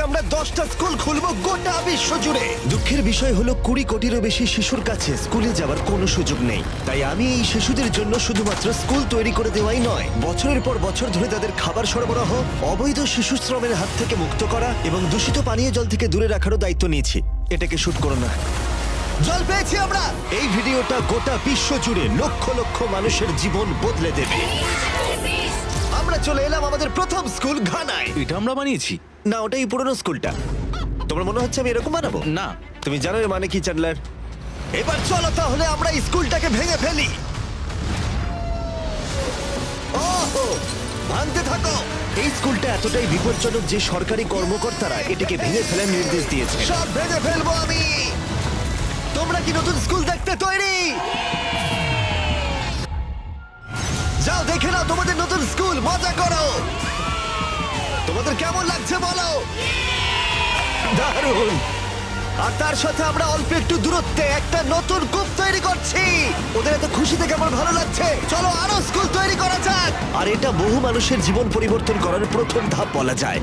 আমরা 10টা স্কুল খুলবো গোটা বিশ্ব জুড়ে। দুঃখের বিষয় হলো 20 কোটিরও বেশি শিশুর কাছে স্কুলে যাওয়ার কোনো সুযোগ নেই। তাই আমি এই শিশুদের জন্য শুধুমাত্র স্কুল তৈরি করে দেওয়াই নয়, বছরের পর বছর ধরে তাদের খাবার সরবরাহ, অবৈধ শিশু শ্রমের হাত থেকে মুক্ত করা এবং দূষিত পানীয় জল থেকে দূরে রাখারও দায়িত্ব নিয়েছি। এটাকে শুট করো না। জল পেয়েছি আমরা। এই ভিডিওটা গোটা বিশ্ব জুড়ে লক্ষ লক্ষ মানুষের জীবন বদলে দেবে। আমরা চলে এলাম আমাদের প্রথম স্কুল ঘানায়। এটা আমরা বানিয়েছি। না, ওটাই পুরনো স্কুলটা। তোমার মনে হচ্ছে আমি এরকম বানাবো? না। তুমি জানো এর মানে কি, চ্যান্ডলার? এবার চলো তাহলে আমরা এই স্কুলটাকে ভেঙে ফেলি। ওহো, ভাঙতে থাকো। এই স্কুলটা এতটাই বিপজ্জনক যে সরকারি কর্মকর্তারা এটাকে ভেঙে ফেলার নির্দেশ দিয়েছে। সব ভেঙে ফেলবো আমি। তোমরা কি নতুন স্কুল দেখতে তৈরি? যাও দেখে নাও তোমাদের নতুন স্কুল, মজা করো। তোমাদের কেমন লাগছে বলো? দারুণ। আর তার সাথে আমরা অল্প একটু দূরত্বে একটা নতুন কূপ তৈরি করছি। ওদের এত খুশি থেকে আমার ভালো লাগছে। চলো আরো স্কুল তৈরি করা যাক। আর এটা বহু মানুষের জীবন পরিবর্তন করার প্রথম ধাপ বলা যায়।